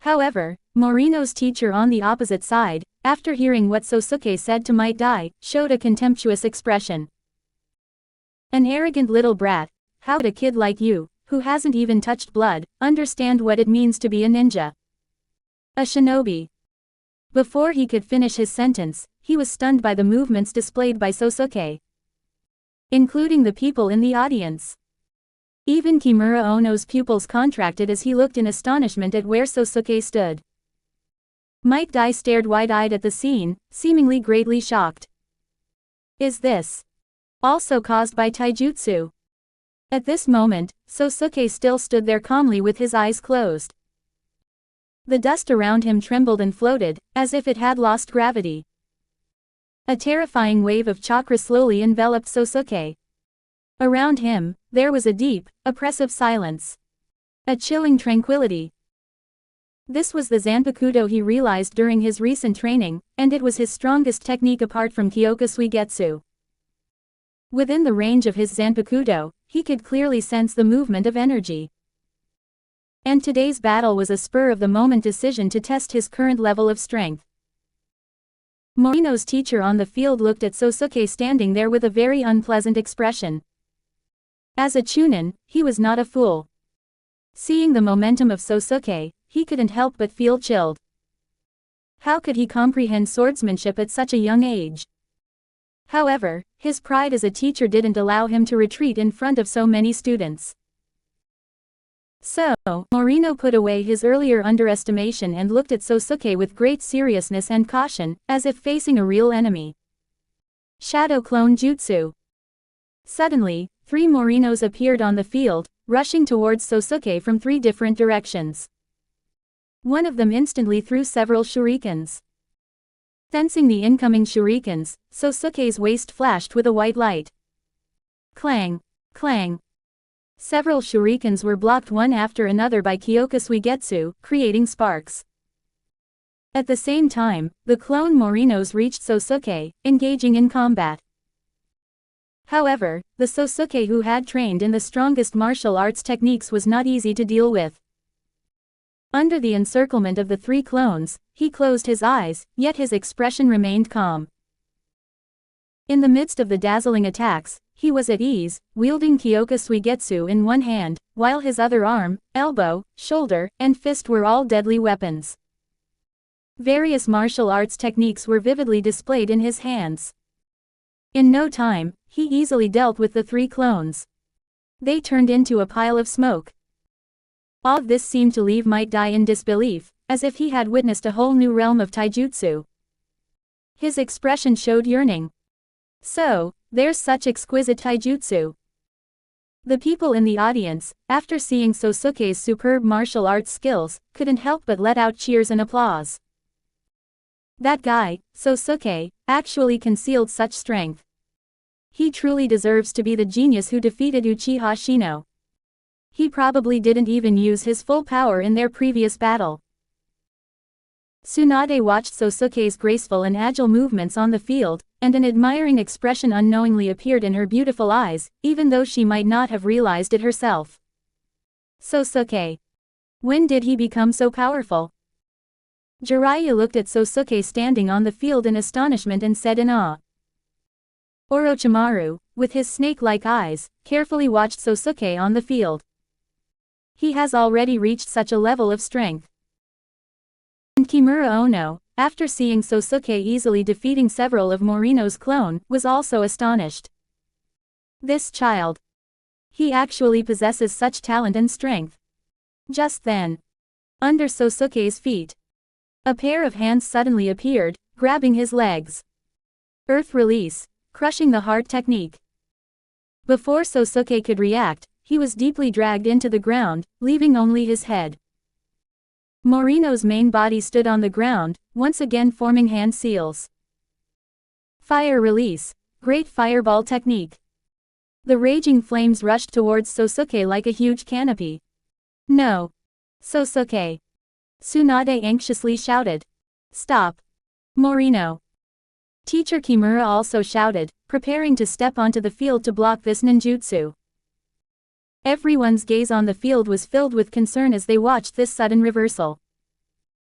However, Morino's teacher on the opposite side, after hearing what Sosuke said to Might Die, showed a contemptuous expression. An arrogant little brat, how could a kid like you, who hasn't even touched blood, understand what it means to be a ninja? A shinobi. Before he could finish his sentence, he was stunned by the movements displayed by Sosuke, including the people in the audience. Even Kimura Ono's pupils contracted as he looked in astonishment at where Sosuke stood. Might Die stared wide-eyed at the scene, seemingly greatly shocked. Is this also caused by taijutsu? At this moment, Sosuke still stood there calmly with his eyes closed. The dust around him trembled and floated, as if it had lost gravity. A terrifying wave of chakra slowly enveloped Sosuke. Around him, there was a deep, oppressive silence. A chilling tranquility. This was the Zanpakuto he realized during his recent training, and it was his strongest technique apart from Kyoku Suigetsu. Within the range of his Zanpakuto, he could clearly sense the movement of energy. And today's battle was a spur-of-the-moment decision to test his current level of strength. Morino's teacher on the field looked at Sosuke standing there with a very unpleasant expression. As a Chunin, he was not a fool. Seeing the momentum of Sosuke, he couldn't help but feel chilled. How could he comprehend swordsmanship at such a young age? However, his pride as a teacher didn't allow him to retreat in front of so many students. So, Morino put away his earlier underestimation and looked at Sosuke with great seriousness and caution, as if facing a real enemy. Shadow Clone Jutsu. Suddenly, 3 Morinos appeared on the field, rushing towards Sosuke from 3 different directions. One of them instantly threw several shurikens. Sensing the incoming shurikens, Sosuke's waist flashed with a white light. Clang! Clang! Several shurikens were blocked one after another by Kyoku Suigetsu, creating sparks. At the same time, the clone Morinos reached Sosuke, engaging in combat. However, the Sosuke who had trained in the strongest martial arts techniques was not easy to deal with. Under the encirclement of the 3 clones, he closed his eyes, yet his expression remained calm. In the midst of the dazzling attacks, he was at ease, wielding Kyoku Suigetsu in one hand, while his other arm, elbow, shoulder, and fist were all deadly weapons. Various martial arts techniques were vividly displayed in his hands. In no time, he easily dealt with the 3 clones. They turned into a pile of smoke. All of this seemed to leave Might Die in disbelief, as if he had witnessed a whole new realm of taijutsu. His expression showed yearning. So, there's such exquisite taijutsu. The people in the audience, after seeing Sosuke's superb martial arts skills, couldn't help but let out cheers and applause. That guy, Sosuke, actually concealed such strength. He truly deserves to be the genius who defeated Uchiha Shino. He probably didn't even use his full power in their previous battle. Tsunade watched Sosuke's graceful and agile movements on the field, and an admiring expression unknowingly appeared in her beautiful eyes, even though she might not have realized it herself. Sosuke. When did he become so powerful? Jiraiya looked at Sosuke standing on the field in astonishment and said in awe. Orochimaru, with his snake-like eyes, carefully watched Sosuke on the field. He has already reached such a level of strength. And Kimura Ono, after seeing Sosuke easily defeating several of Morino's clone, was also astonished. This child. He actually possesses such talent and strength. Just then, under Sosuke's feet, a pair of hands suddenly appeared, grabbing his legs. Earth release, crushing the heart technique. Before Sosuke could react, he was deeply dragged into the ground, leaving only his head. Morino's main body stood on the ground, once again forming hand seals. Fire release, great fireball technique. The raging flames rushed towards Sosuke like a huge canopy. No. Sosuke. Tsunade anxiously shouted. Stop. Morino. Teacher Kimura also shouted, preparing to step onto the field to block this ninjutsu. Everyone's gaze on the field was filled with concern as they watched this sudden reversal.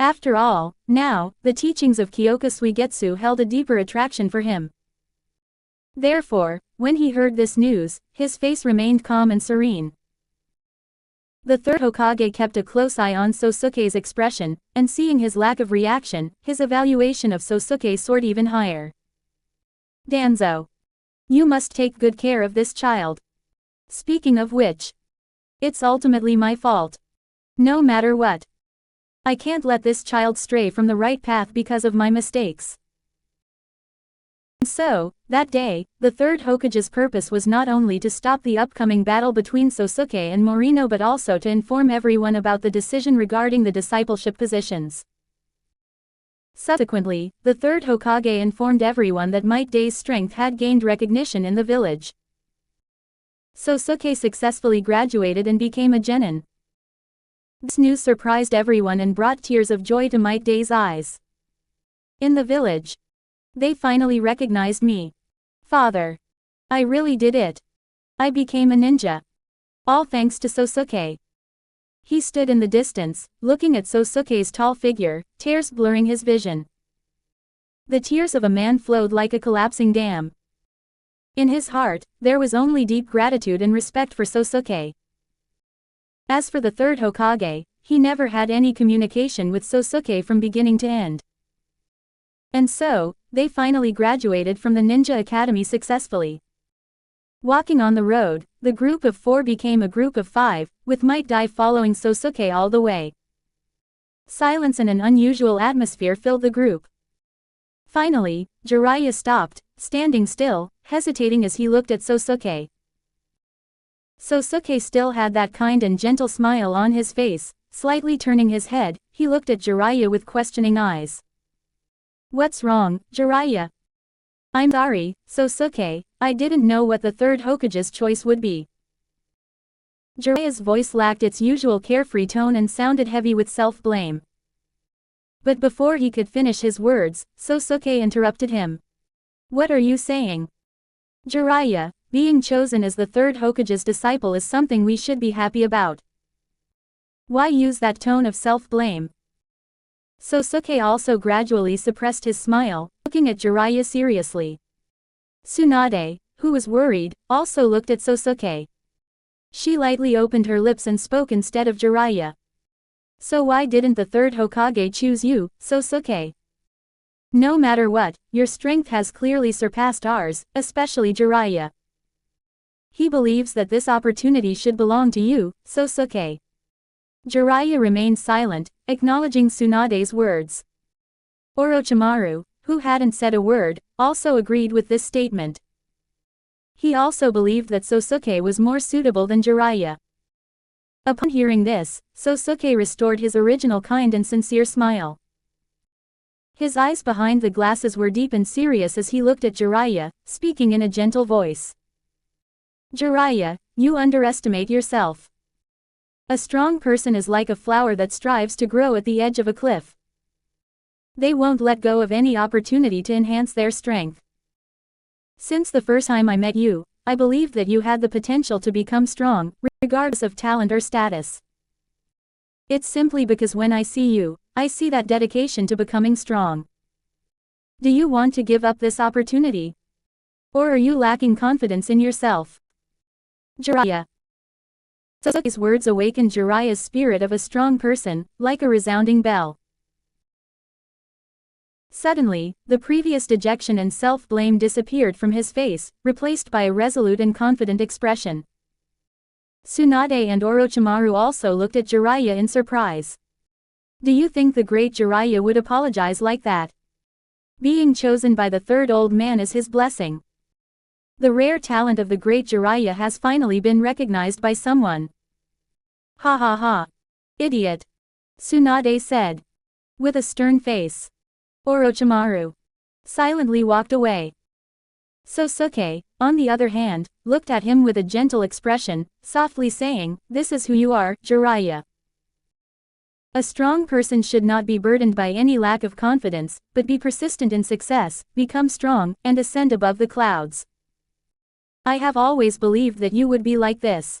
After all, now, the teachings of Kyoka Suigetsu held a deeper attraction for him. Therefore, when he heard this news, his face remained calm and serene. The third Hokage kept a close eye on Sosuke's expression, and seeing his lack of reaction, his evaluation of Sosuke soared even higher. Danzo. You must take good care of this child. Speaking of which, it's ultimately my fault. No matter what. I can't let this child stray from the right path because of my mistakes. So, that day, the third Hokage's purpose was not only to stop the upcoming battle between Sosuke and Morino but also to inform everyone about the decision regarding the discipleship positions. Subsequently, the third Hokage informed everyone that Might Day's strength had gained recognition in the village. Sosuke successfully graduated and became a genin. This news surprised everyone and brought tears of joy to Might Day's eyes. In the village, they finally recognized me. Father. I really did it. I became a ninja. All thanks to Sosuke. He stood in the distance, looking at Sosuke's tall figure, tears blurring his vision. The tears of a man flowed like a collapsing dam. In his heart, there was only deep gratitude and respect for Sosuke. As for the third Hokage, he never had any communication with Sosuke from beginning to end. And so, they finally graduated from the Ninja Academy successfully. Walking on the road, the group of 4 became a group of 5, with Might Day following Sosuke all the way. Silence and an unusual atmosphere filled the group. Finally, Jiraiya stopped, standing still, hesitating as he looked at Sosuke. Sosuke still had that kind and gentle smile on his face. Slightly turning his head, he looked at Jiraiya with questioning eyes. What's wrong, Jiraiya? I'm sorry, Sosuke, I didn't know what the third Hokage's choice would be. Jiraiya's voice lacked its usual carefree tone and sounded heavy with self-blame. But before he could finish his words, Sosuke interrupted him. What are you saying? Jiraiya, being chosen as the third Hokage's disciple is something we should be happy about. Why use that tone of self-blame? Sosuke also gradually suppressed his smile, looking at Jiraiya seriously. Tsunade, who was worried, also looked at Sosuke. She lightly opened her lips and spoke instead of Jiraiya. So why didn't the third Hokage choose you, Sosuke? No matter what, your strength has clearly surpassed ours, especially Jiraiya. He believes that this opportunity should belong to you, Sosuke. Jiraiya remained silent, acknowledging Tsunade's words. Orochimaru, who hadn't said a word, also agreed with this statement. He also believed that Sosuke was more suitable than Jiraiya. Upon hearing this, Sosuke restored his original kind and sincere smile. His eyes behind the glasses were deep and serious as he looked at Jiraiya, speaking in a gentle voice. Jiraiya, you underestimate yourself. A strong person is like a flower that strives to grow at the edge of a cliff. They won't let go of any opportunity to enhance their strength. Since the first time I met you, I believed that you had the potential to become strong, regardless of talent or status. It's simply because when I see you, I see that dedication to becoming strong. Do you want to give up this opportunity? Or are you lacking confidence in yourself? Jiraiya. Sosuke's words awakened Jiraiya's spirit of a strong person, like a resounding bell. Suddenly, the previous dejection and self-blame disappeared from his face, replaced by a resolute and confident expression. Tsunade and Orochimaru also looked at Jiraiya in surprise. Do you think the great Jiraiya would apologize like that? Being chosen by the third old man is his blessing. The rare talent of the great Jiraiya has finally been recognized by someone. Ha ha ha. Idiot. Tsunade said. With a stern face. Orochimaru silently walked away. Sosuke, on the other hand, looked at him with a gentle expression, softly saying, "This is who you are, Jiraiya." A strong person should not be burdened by any lack of confidence, but be persistent in success, become strong, and ascend above the clouds. I have always believed that you would be like this.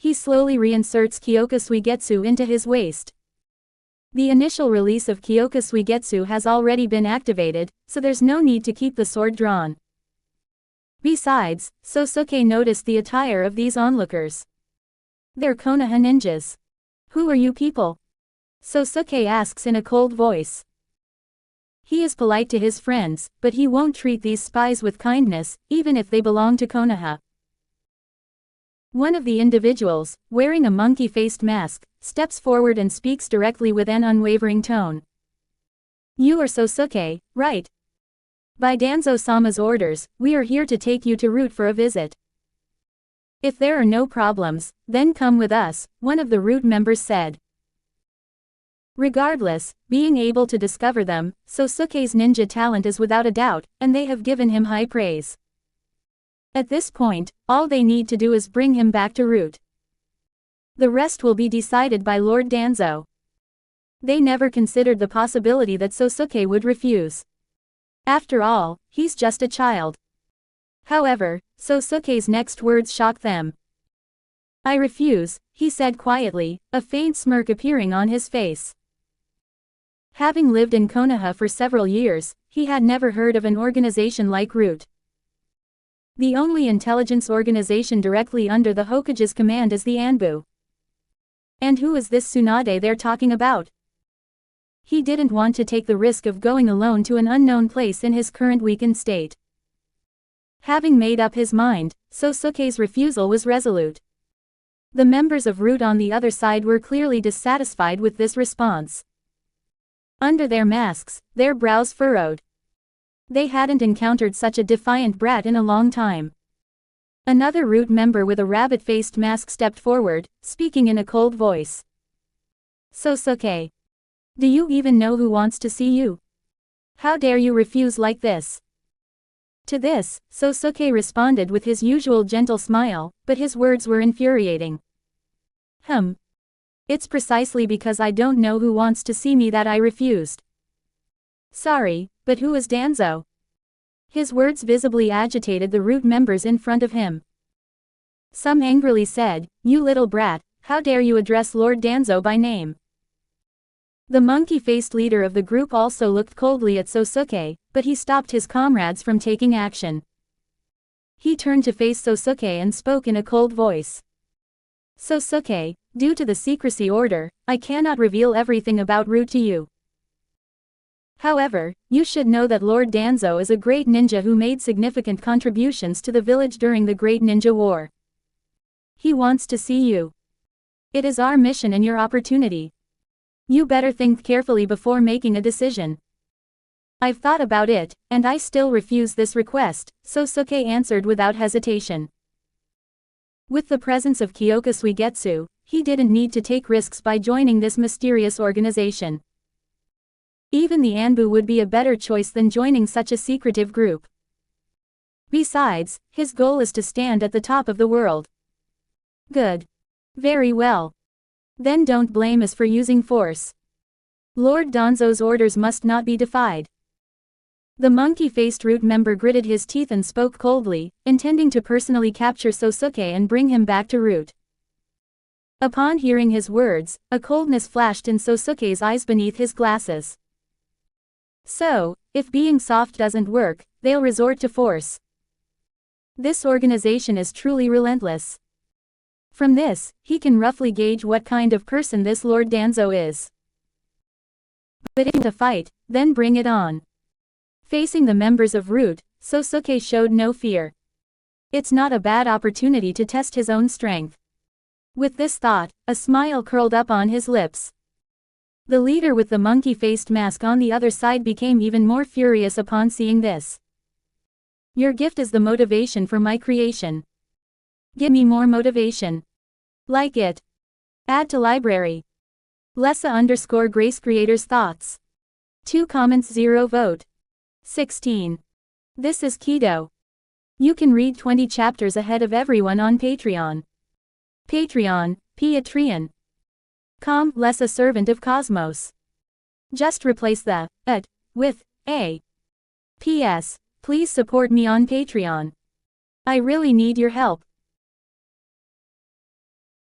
He slowly reinserts Kyoka Suigetsu into his waist. The initial release of Kyoka Suigetsu has already been activated, so there's no need to keep the sword drawn. Besides, Sosuke noticed the attire of these onlookers. They're Konoha ninjas. Who are you people? Sosuke asks in a cold voice. He is polite to his friends, but he won't treat these spies with kindness, even if they belong to Konoha. One of the individuals, wearing a monkey-faced mask, steps forward and speaks directly with an unwavering tone. You are Sosuke, right? By Danzo-sama's orders, we are here to take you to Route for a visit. If there are no problems, then come with us, one of the Route members said. Regardless, being able to discover them, Sosuke's ninja talent is without a doubt, and they have given him high praise. At this point, all they need to do is bring him back to Route. The rest will be decided by Lord Danzo. They never considered the possibility that Sosuke would refuse. After all, he's just a child. However, Sosuke's next words shocked them. I refuse, he said quietly, a faint smirk appearing on his face. Having lived in Konoha for several years, he had never heard of an organization like Route. The only intelligence organization directly under the Hokage's command is the Anbu. And who is this Tsunade they're talking about? He didn't want to take the risk of going alone to an unknown place in his current weakened state. Having made up his mind, Sosuke's refusal was resolute. The members of Route on the other side were clearly dissatisfied with this response. Under their masks, their brows furrowed. They hadn't encountered such a defiant brat in a long time. Another Route member with a rabbit-faced mask stepped forward, speaking in a cold voice. Sosuke. Do you even know who wants to see you? How dare you refuse like this? To this, Sosuke responded with his usual gentle smile, but his words were infuriating. It's precisely because I don't know who wants to see me that I refused. Sorry, but who is Danzo? His words visibly agitated the Route members in front of him. Some angrily said, you little brat, how dare you address Lord Danzo by name? The monkey-faced leader of the group also looked coldly at Sosuke, but he stopped his comrades from taking action. He turned to face Sosuke and spoke in a cold voice. Sosuke, due to the secrecy order, I cannot reveal everything about Route to you. However, you should know that Lord Danzo is a great ninja who made significant contributions to the village during the Great Ninja War. He wants to see you. It is our mission and your opportunity. You better think carefully before making a decision. I've thought about it, and I still refuse this request, Sosuke answered without hesitation. With the presence of Kyoka Suigetsu, he didn't need to take risks by joining this mysterious organization. Even the Anbu would be a better choice than joining such a secretive group. Besides, his goal is to stand at the top of the world. Good. Very well. Then don't blame us for using force. Lord Danzo's orders must not be defied. The monkey-faced Route member gritted his teeth and spoke coldly, intending to personally capture Sosuke and bring him back to Route. Upon hearing his words, a coldness flashed in Sosuke's eyes beneath his glasses. So, if being soft doesn't work, they'll resort to force. This organization is truly relentless. From this, he can roughly gauge what kind of person this Lord Danzo is. But if to fight, then bring it on. Facing the members of Route, Sosuke showed no fear. It's not a bad opportunity to test his own strength. With this thought, a smile curled up on his lips. The leader with the monkey-faced mask on the other side became even more furious upon seeing this. Your gift is the motivation for my creation. Give me more motivation. Like it. Add to library. Lessa_Grace Creators Thoughts. 2 comments 0 vote. 16. This is Kido. You can read 20 chapters ahead of everyone on Patreon. Patreon, Patreon. Com, less a servant of Cosmos. Just replace the at with a. P.S. Please support me on Patreon. I really need your help.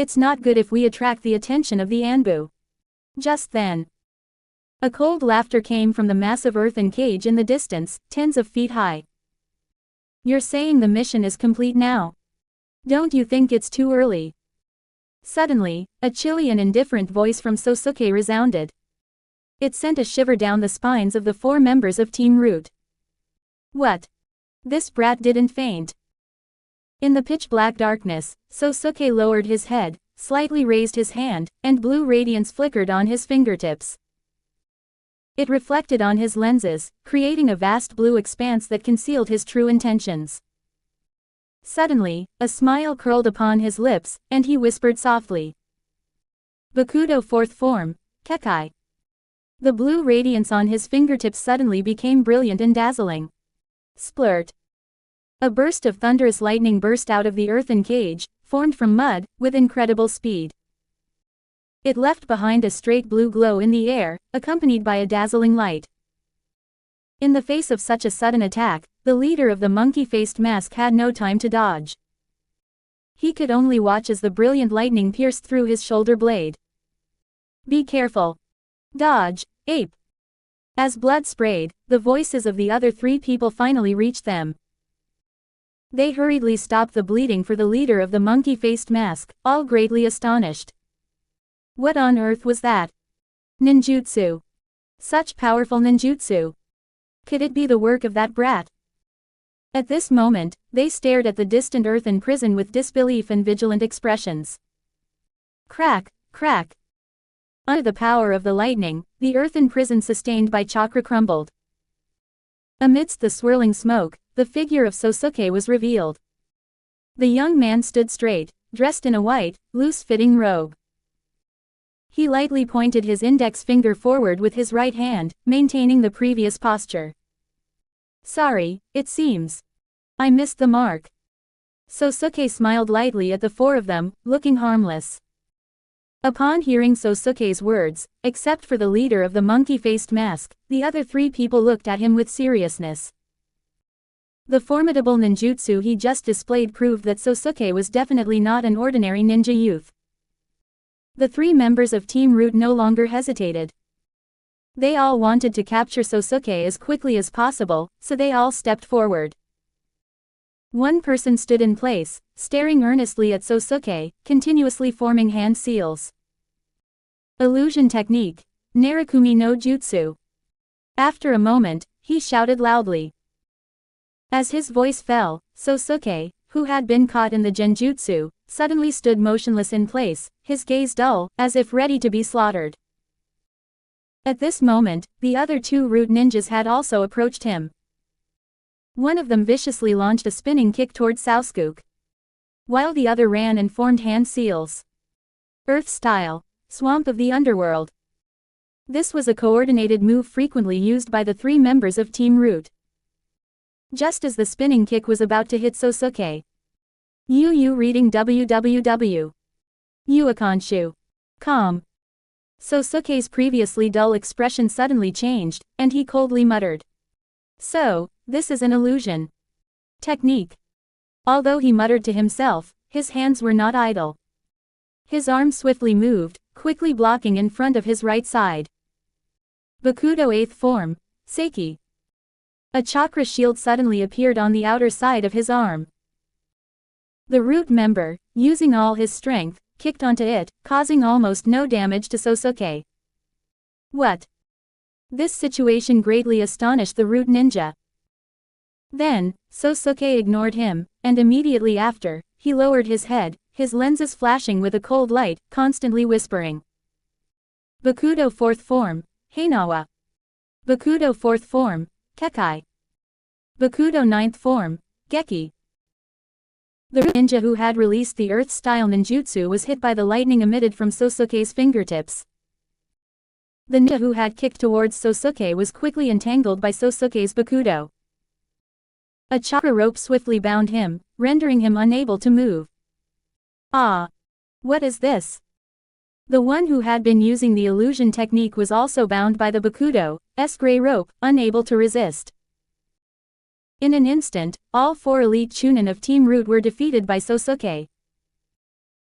It's not good if we attract the attention of the Anbu. Just then, a cold laughter came from the massive earthen cage in the distance, tens of feet high. You're saying the mission is complete now? Don't you think it's too early? Suddenly, a chilly and indifferent voice from Sosuke resounded. It sent a shiver down the spines of the 4 members of Team Root. What? This brat didn't faint. In the pitch-black darkness, Sosuke lowered his head, slightly raised his hand, and blue radiance flickered on his fingertips. It reflected on his lenses, creating a vast blue expanse that concealed his true intentions. Suddenly, a smile curled upon his lips, and he whispered softly. Bakudo 4th form, Kekai. The blue radiance on his fingertips suddenly became brilliant and dazzling. Splurt. A burst of thunderous lightning burst out of the earthen cage, formed from mud, with incredible speed. It left behind a straight blue glow in the air, accompanied by a dazzling light. In the face of such a sudden attack, the leader of the monkey-faced mask had no time to dodge. He could only watch as the brilliant lightning pierced through his shoulder blade. Be careful. Dodge, ape. As blood sprayed, the voices of the other 3 people finally reached them. They hurriedly stopped the bleeding for the leader of the monkey-faced mask, all greatly astonished. What on earth was that? Ninjutsu. Such powerful ninjutsu. Could it be the work of that brat? At this moment, they stared at the distant earthen prison with disbelief and vigilant expressions. Crack, crack. Under the power of the lightning, the earthen prison sustained by chakra crumbled. Amidst the swirling smoke, the figure of Sosuke was revealed. The young man stood straight, dressed in a white, loose-fitting robe. He lightly pointed his index finger forward with his right hand, maintaining the previous posture. Sorry, it seems. I missed the mark. Sosuke smiled lightly at the 4 of them, looking harmless. Upon hearing Sosuke's words, except for the leader of the monkey-faced mask, the other 3 people looked at him with seriousness. The formidable ninjutsu he just displayed proved that Sosuke was definitely not an ordinary ninja youth. The 3 members of Team Root no longer hesitated. They all wanted to capture Sosuke as quickly as possible, so they all stepped forward. One person stood in place, staring earnestly at Sosuke, continuously forming hand seals. Illusion technique, Narukumi no Jutsu. After a moment, he shouted loudly. As his voice fell, Sosuke, who had been caught in the genjutsu, suddenly stood motionless in place, his gaze dull, as if ready to be slaughtered. At this moment, the other 2 root ninjas had also approached him. One of them viciously launched a spinning kick towards Sasuke, while the other ran and formed hand seals. Earth style, swamp of the underworld. This was a coordinated move frequently used by the 3 members of Team Root. Just as the spinning kick was about to hit Sosuke. Yu reading www. Uakanshu.com. Sosuke's previously dull expression suddenly changed, and he coldly muttered. So, this is an illusion. Technique. Although he muttered to himself, his hands were not idle. His arm swiftly moved, quickly blocking in front of his right side. Bakudo 8th form, Seiki. A chakra shield suddenly appeared on the outer side of his arm. The root member, using all his strength, kicked onto it, causing almost no damage to Sosuke. What? This situation greatly astonished the root ninja. Then, Sosuke ignored him, and immediately after, he lowered his head, his lenses flashing with a cold light, constantly whispering. Bakudo 4th form, Heinawa. Bakudo 4th form, Kekai. Bakudo 9th form, Geki. The ninja who had released the earth-style ninjutsu was hit by the lightning emitted from Sosuke's fingertips. The ninja who had kicked towards Sosuke was quickly entangled by Sosuke's Bakudo. A chakra rope swiftly bound him, rendering him unable to move. Ah! What is this? The one who had been using the illusion technique was also bound by the Bakudo's gray rope, unable to resist. In an instant, all 4 elite Chunin of Team Root were defeated by Sosuke.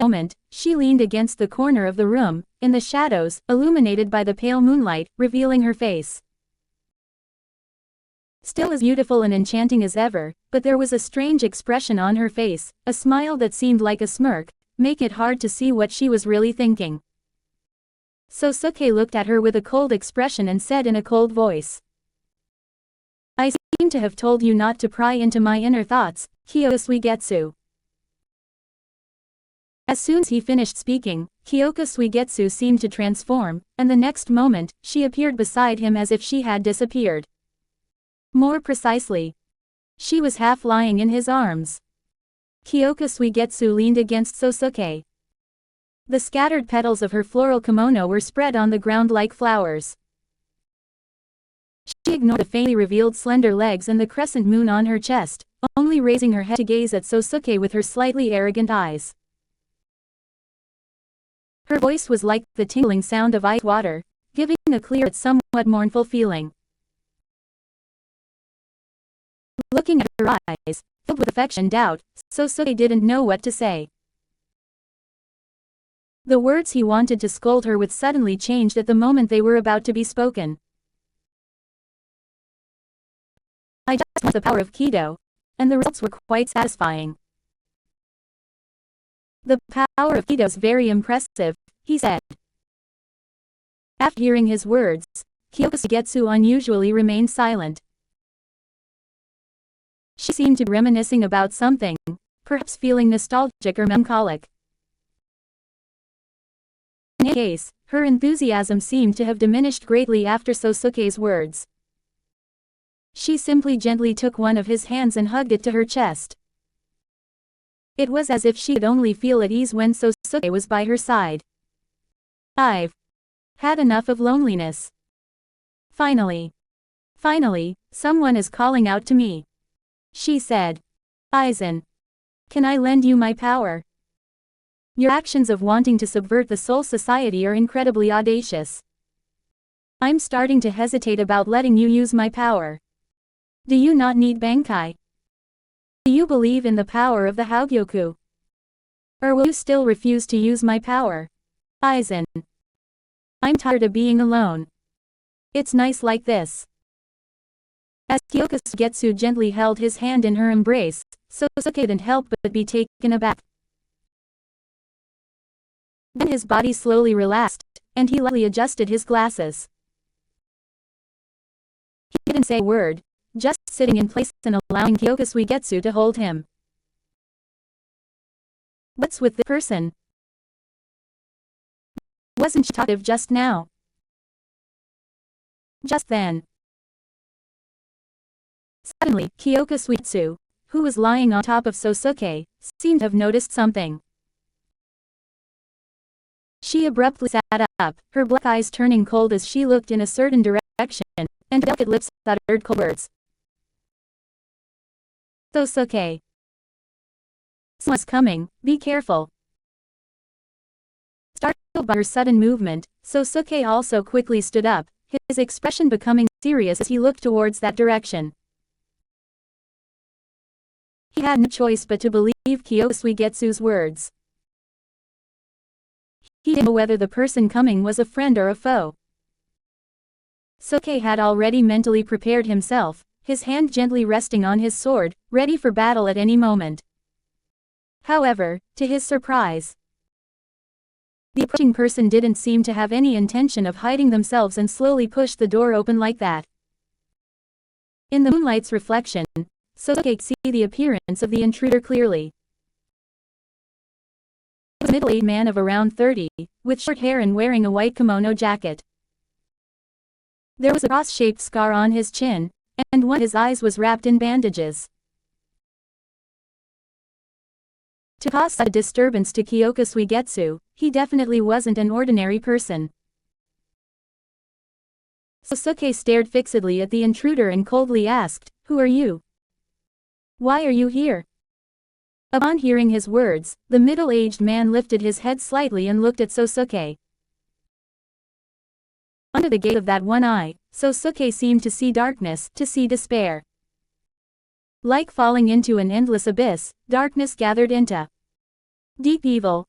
moment, she leaned against the corner of the room, in the shadows, illuminated by the pale moonlight, revealing her face. Still as beautiful and enchanting as ever, but there was a strange expression on her face, a smile that seemed like a smirk, making it hard to see what she was really thinking. Sosuke looked at her with a cold expression and said in a cold voice, "I seem to have told you not to pry into my inner thoughts, Kyoko Suigetsu." As soon as he finished speaking, Kyoko Suigetsu seemed to transform, and the next moment, she appeared beside him as if she had disappeared. More precisely, she was half lying in his arms. Kyoko Suigetsu leaned against Sosuke. The scattered petals of her floral kimono were spread on the ground like flowers. She ignored the faintly revealed slender legs and the crescent moon on her chest, only raising her head to gaze at Sosuke with her slightly arrogant eyes. Her voice was like the tinkling sound of ice water, giving a clear but somewhat mournful feeling. Looking at her eyes, filled with affection and doubt, Sosuke didn't know what to say. The words he wanted to scold her with suddenly changed at the moment they were about to be spoken. "I just want the power of Kido," and the results were quite satisfying. "The power of Kido is very impressive," he said. After hearing his words, Kyoko Suigetsu unusually remained silent. She seemed to be reminiscing about something, perhaps feeling nostalgic or melancholic. In any case, her enthusiasm seemed to have diminished greatly after Sosuke's words. She simply gently took one of his hands and hugged it to her chest. It was as if she could only feel at ease when Sosuke was by her side. "I've had enough of loneliness. Finally, someone is calling out to me," she said. "Aizen, can I lend you my power? Your actions of wanting to subvert the Soul Society are incredibly audacious. I'm starting to hesitate about letting you use my power. Do you not need Bankai? Do you believe in the power of the Haugyoku? Or will you still refuse to use my power? Aizen, I'm tired of being alone. It's nice like this." As Kyoko Suigetsu gently held his hand in her embrace, Sosuke couldn't help but be taken aback. Then his body slowly relaxed, and he lightly adjusted his glasses. He didn't say a word, just sitting in place and allowing Kyoko Suigetsu to hold him. "What's with the person? Wasn't she talkative just now?" Just then, suddenly, Kyoko Suigetsu, who was lying on top of Sosuke, seemed to have noticed something. She abruptly sat up, her black eyes turning cold as she looked in a certain direction, and her delicate lips uttered cold words. "Sosuke, someone's coming, be careful." Startled by her sudden movement, Sosuke also quickly stood up, his expression becoming serious as he looked towards that direction. He had no choice but to believe Kyoko Suigetsu's words. He didn't know whether the person coming was a friend or a foe. Sosuke had already mentally prepared himself, his hand gently resting on his sword, ready for battle at any moment. However, to his surprise, the approaching person didn't seem to have any intention of hiding themselves and slowly pushed the door open like that. In the moonlight's reflection, Sosuke could see the appearance of the intruder clearly. He was a middle-aged man of around 30, with short hair and wearing a white kimono jacket. There was a cross-shaped scar on his chin, and one of his eyes was wrapped in bandages. To cause such a disturbance to Kyoko Suigetsu, he definitely wasn't an ordinary person. Sosuke stared fixedly at the intruder and coldly asked, "Who are you? Why are you here?" Upon hearing his words, the middle-aged man lifted his head slightly and looked at Sosuke. Under the gaze of that one eye, Sosuke seemed to see darkness, to see despair. Like falling into an endless abyss, darkness gathered into deep evil,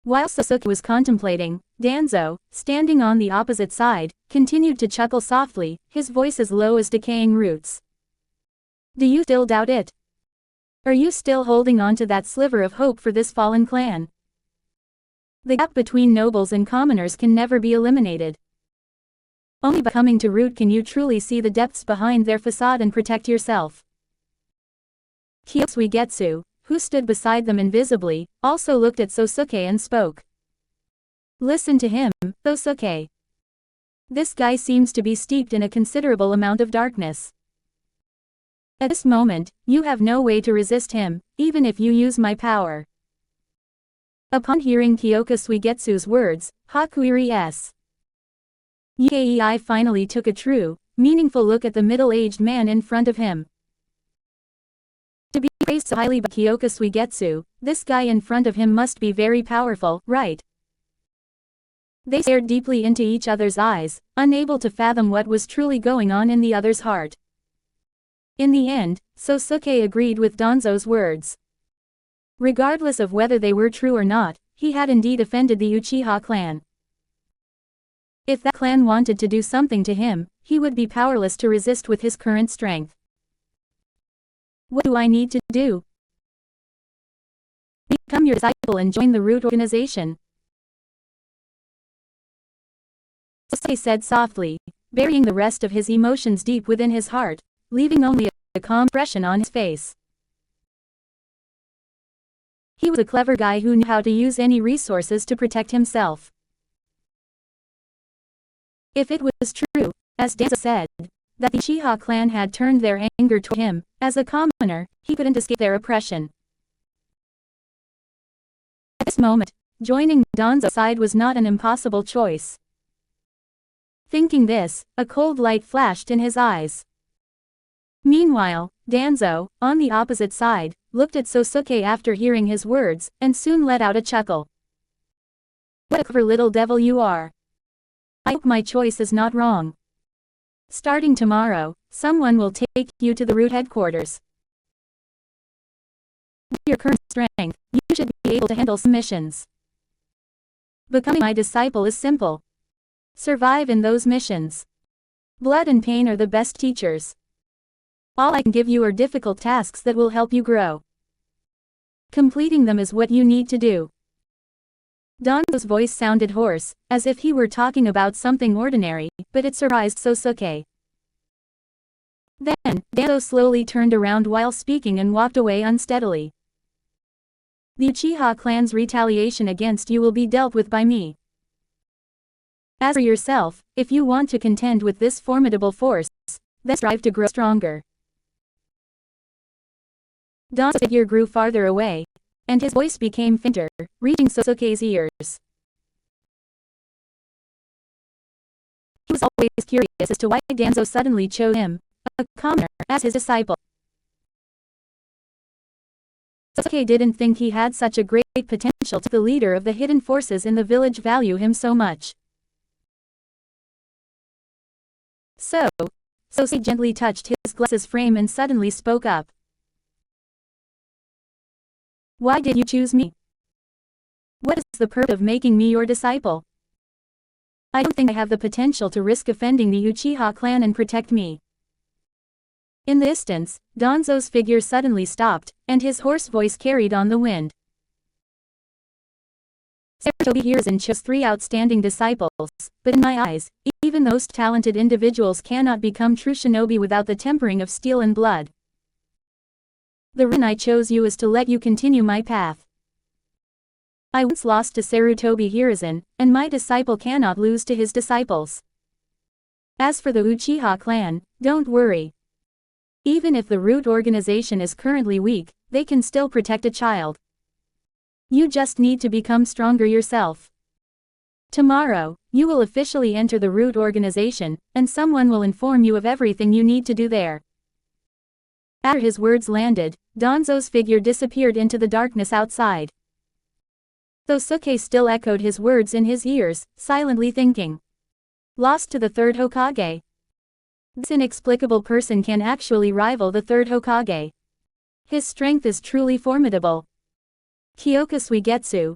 While Sasuke was contemplating, Danzo, standing on the opposite side, continued to chuckle softly, his voice as low as decaying roots. Do you still doubt it? Are you still holding on to that sliver of hope for this fallen clan? The gap between nobles and commoners can never be eliminated. Only by coming to root can you truly see the depths behind their facade and protect yourself. Kyosuke Suigetsu, who stood beside them invisibly, also looked at Sosuke and spoke. Listen to him, Sosuke. This guy seems to be steeped in a considerable amount of darkness. At this moment, you have no way to resist him, even if you use my power. Upon hearing Kyosuke Suigetsu's words, Hakuiri's Yukei finally took a true, meaningful look at the middle-aged man in front of him. To be praised so highly by Kyosuke Suigetsu, this guy in front of him must be very powerful, right? They stared deeply into each other's eyes, unable to fathom what was truly going on in the other's heart. In the end, Sosuke agreed with Danzo's words. Regardless of whether they were true or not, he had indeed offended the Uchiha clan. If that clan wanted to do something to him, he would be powerless to resist with his current strength. What do I need to do? Become your disciple and join the root organization. Sosuke said softly, burying the rest of his emotions deep within his heart, leaving only a calm expression on his face. He was a clever guy who knew how to use any resources to protect himself. If it was true, as Danzo said, that the Uchiha clan had turned their anger toward him, as a commoner, he couldn't escape their oppression. At this moment, joining Danzo's side was not an impossible choice. Thinking this, a cold light flashed in his eyes. Meanwhile, Danzo, on the opposite side, looked at Sosuke after hearing his words, and soon let out a chuckle. What a clever little devil you are. I hope my choice is not wrong. Starting tomorrow, someone will take you to the root headquarters. With your current strength, you should be able to handle some missions. Becoming my disciple is simple. Survive in those missions. Blood and pain are the best teachers. All I can give you are difficult tasks that will help you grow. Completing them is what you need to do. Danzo's voice sounded hoarse, as if he were talking about something ordinary, but it surprised Sosuke. Then, Danzo slowly turned around while speaking and walked away unsteadily. The Uchiha clan's retaliation against you will be dealt with by me. As for yourself, if you want to contend with this formidable force, then strive to grow stronger. Danzo's figure grew farther away, and his voice became fainter, reaching Sosuke's ears. He was always curious as to why Danzo suddenly chose him, a commoner, as his disciple. Sosuke didn't think he had such a great potential to the leader of the hidden forces in the village value him so much. Sosuke gently touched his glasses frame and suddenly spoke up. Why did you choose me? What is the purpose of making me your disciple? I don't think I have the potential to risk offending the Uchiha clan and protect me. In the distance, Danzo's figure suddenly stopped, and his hoarse voice carried on the wind. Sarutobi Hiruzen chose 3 outstanding disciples, but in my eyes, even the most talented individuals cannot become true shinobi without the tempering of steel and blood. The reason I chose you is to let you continue my path. I once lost to Sarutobi Hiruzen, and my disciple cannot lose to his disciples. As for the Uchiha clan, don't worry. Even if the root organization is currently weak, they can still protect a child. You just need to become stronger yourself. Tomorrow, you will officially enter the root organization, and someone will inform you of everything you need to do there. After his words landed, Danzo's figure disappeared into the darkness outside. Sosuke still echoed his words in his ears, silently thinking. Lost to the 3rd Hokage. This inexplicable person can actually rival the 3rd Hokage. His strength is truly formidable. Kyosuke Suigetsu,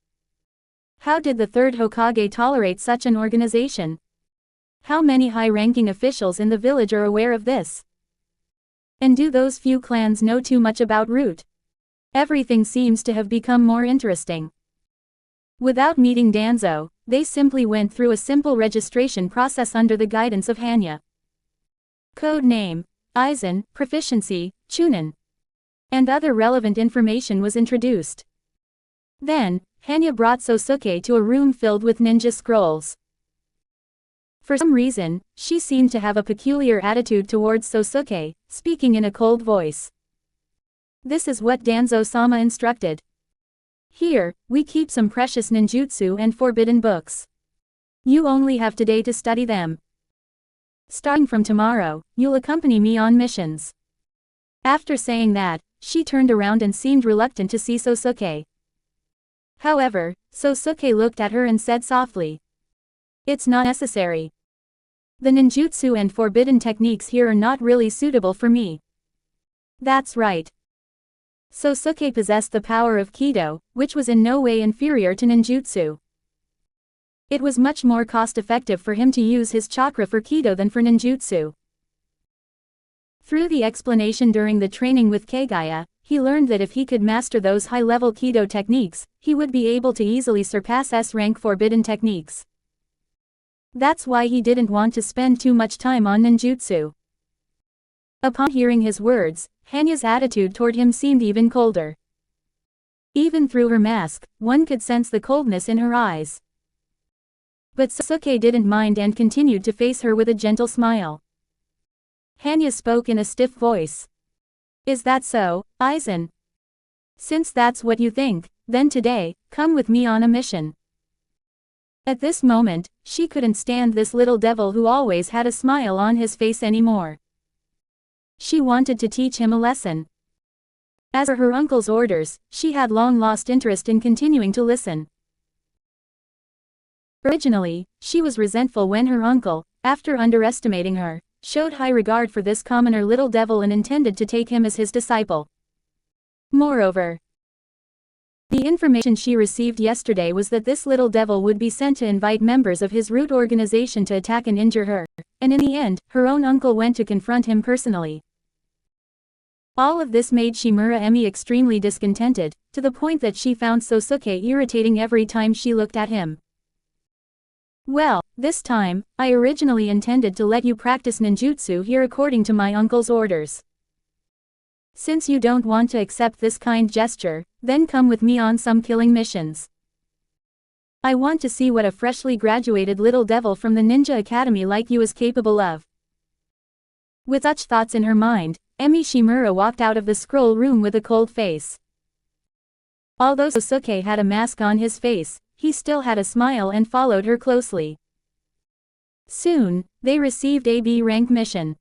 How did the third Hokage tolerate such an organization? How many high-ranking officials in the village are aware of this? And do those few clans know too much about Root? Everything seems to have become more interesting. Without meeting Danzo, they simply went through a simple registration process under the guidance of Hanya. Code name, Aizen, proficiency, Chunin. And other relevant information was introduced. Then, Hanya brought Sosuke to a room filled with ninja scrolls. For some reason, she seemed to have a peculiar attitude towards Sosuke, speaking in a cold voice. This is what Danzo-sama instructed. Here, we keep some precious ninjutsu and forbidden books. You only have today to study them. Starting from tomorrow, you'll accompany me on missions. After saying that, she turned around and seemed reluctant to see Sosuke. However, Sosuke looked at her and said softly, "It's not necessary. The ninjutsu and forbidden techniques here are not really suitable for me." That's right. Sosuke possessed the power of Kido, which was in no way inferior to ninjutsu. It was much more cost-effective for him to use his chakra for Kido than for ninjutsu. Through the explanation during the training with Kagaya, he learned that if he could master those high-level Kido techniques, he would be able to easily surpass S-rank forbidden techniques. That's why he didn't want to spend too much time on ninjutsu. Upon hearing his words, Hanya's attitude toward him seemed even colder. Even through her mask, one could sense the coldness in her eyes. But Sosuke didn't mind and continued to face her with a gentle smile. Hanya spoke in a stiff voice. "Is that so, Aizen? Since that's what you think, then today, come with me on a mission." At this moment, she couldn't stand this little devil who always had a smile on his face anymore. She wanted to teach him a lesson. As for her uncle's orders, she had long lost interest in continuing to listen. Originally, she was resentful when her uncle, after underestimating her, showed high regard for this commoner little devil and intended to take him as his disciple. Moreover, the information she received yesterday was that this little devil would be sent to invite members of his Root organization to attack and injure her, and in the end, her own uncle went to confront him personally. All of this made Shimura Emi extremely discontented, to the point that she found Sosuke irritating every time she looked at him. "Well, this time, I originally intended to let you practice ninjutsu here according to my uncle's orders. Since you don't want to accept this kind gesture, then come with me on some killing missions. I want to see what a freshly graduated little devil from the ninja academy like you is capable of." With such thoughts in her mind, Emi Shimura walked out of the scroll room with a cold face. Although Sosuke had a mask on his face, he still had a smile and followed her closely. Soon, they received a B-rank mission.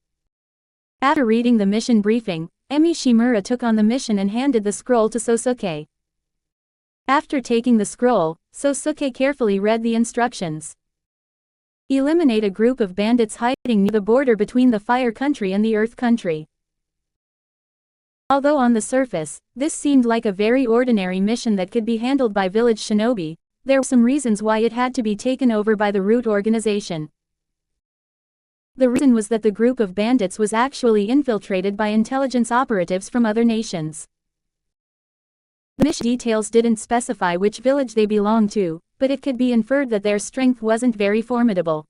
After reading the mission briefing, Emi Shimura took on the mission and handed the scroll to Sosuke. After taking the scroll, Sosuke carefully read the instructions. Eliminate a group of bandits hiding near the border between the Fire Country and the Earth Country. Although on the surface, this seemed like a very ordinary mission that could be handled by village shinobi, there were some reasons why it had to be taken over by the Root organization. The reason was that the group of bandits was actually infiltrated by intelligence operatives from other nations. The mission details didn't specify which village they belonged to, but it could be inferred that their strength wasn't very formidable.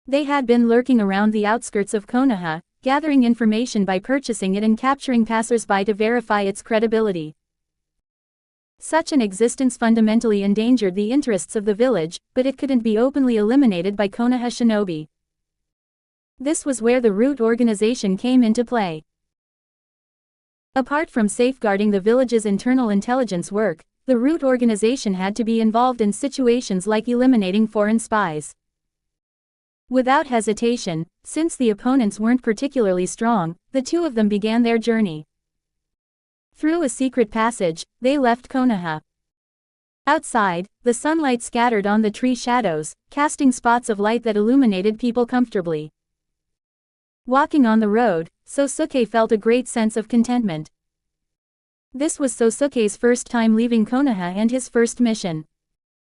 They had been lurking around the outskirts of Konoha, gathering information by purchasing it and capturing passersby to verify its credibility. Such an existence fundamentally endangered the interests of the village, but it couldn't be openly eliminated by Konoha shinobi. This was where the Root organization came into play. Apart from safeguarding the village's internal intelligence work, the Root organization had to be involved in situations like eliminating foreign spies. Without hesitation, since the opponents weren't particularly strong, the two of them began their journey. Through a secret passage, they left Konoha. Outside, the sunlight scattered on the tree shadows, casting spots of light that illuminated people comfortably. Walking on the road, Sosuke felt a great sense of contentment. This was Sosuke's first time leaving Konoha and his first mission.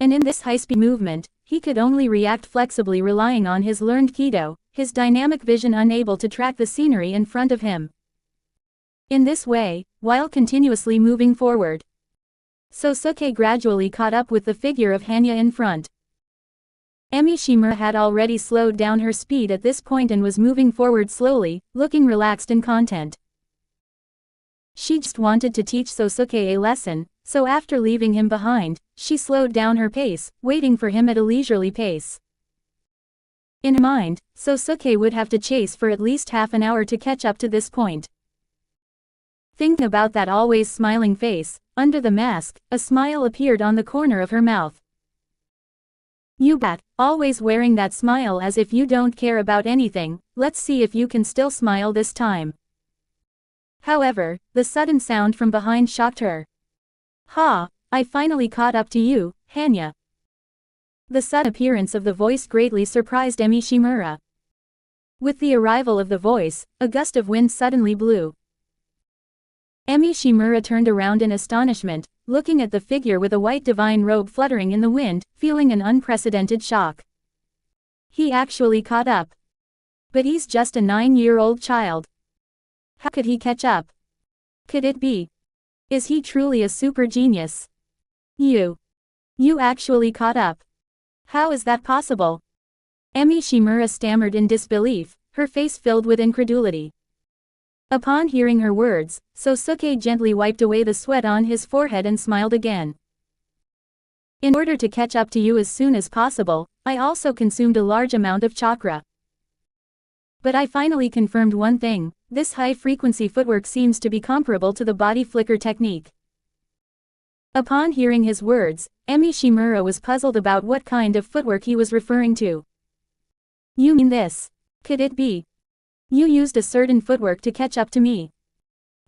And in this high-speed movement, he could only react flexibly relying on his learned Kido, his dynamic vision unable to track the scenery in front of him. In this way, while continuously moving forward, Sosuke gradually caught up with the figure of Hanya in front. Shimura had already slowed down her speed at this point and was moving forward slowly, looking relaxed and content. She just wanted to teach Sosuke a lesson, so after leaving him behind, she slowed down her pace, waiting for him at a leisurely pace. In her mind, Sosuke would have to chase for at least half an hour to catch up to this point. Thinking about that always smiling face, under the mask, a smile appeared on the corner of her mouth. You bat, always wearing that smile as if you don't care about anything, let's see if you can still smile this time. However, the sudden sound from behind shocked her. Ha, I finally caught up to you, Hanya. The sudden appearance of the voice greatly surprised Shimura. With the arrival of the voice, a gust of wind suddenly blew. Shimura turned around in astonishment, looking at the figure with a white divine robe fluttering in the wind, feeling an unprecedented shock. He actually caught up. But he's just a 9-year-old child. How could he catch up? Could it be? Is he truly a super genius? You actually caught up. How is that possible? Shimura stammered in disbelief, her face filled with incredulity. Upon hearing her words, Sosuke gently wiped away the sweat on his forehead and smiled again. In order to catch up to you as soon as possible, I also consumed a large amount of chakra. But I finally confirmed one thing, this high-frequency footwork seems to be comparable to the body flicker technique. Upon hearing his words, Shimura was puzzled about what kind of footwork he was referring to. You mean this? Could it be? You used a certain footwork to catch up to me.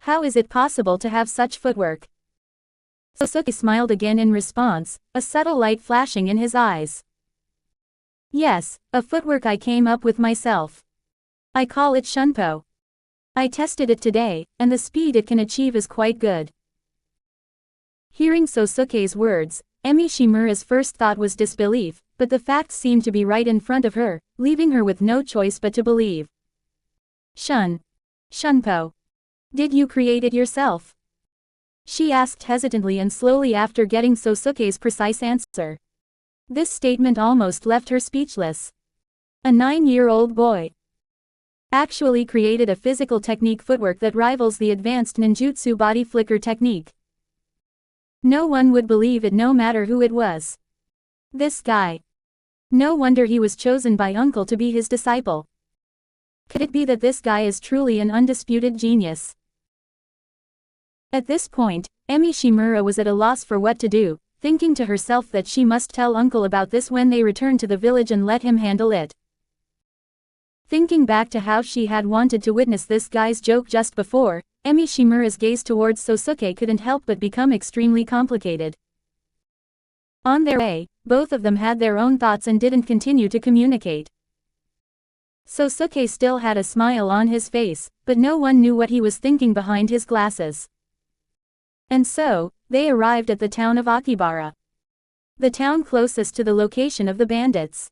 How is it possible to have such footwork? Sosuke smiled again in response, a subtle light flashing in his eyes. Yes, a footwork I came up with myself. I call it Shunpo. I tested it today, and the speed it can achieve is quite good. Hearing Sosuke's words, Shimura's first thought was disbelief, but the facts seemed to be right in front of her, leaving her with no choice but to believe. Shunpo. Did you create it yourself? She asked hesitantly and slowly after getting Sosuke's precise answer. This statement almost left her speechless. A 9-year-old boy actually created a physical technique footwork that rivals the advanced ninjutsu body flicker technique. No one would believe it no matter who it was. This guy. No wonder he was chosen by Uncle to be his disciple. Could it be that this guy is truly an undisputed genius? At this point, Shimura was at a loss for what to do, thinking to herself that she must tell Uncle about this when they returned to the village and let him handle it. Thinking back to how she had wanted to witness this guy's joke just before, Shimura's gaze towards Sosuke couldn't help but become extremely complicated. On their way, both of them had their own thoughts and didn't continue to communicate. Sosuke still had a smile on his face, but no one knew what he was thinking behind his glasses. And so, they arrived at the town of Akibara. The town closest to the location of the bandits.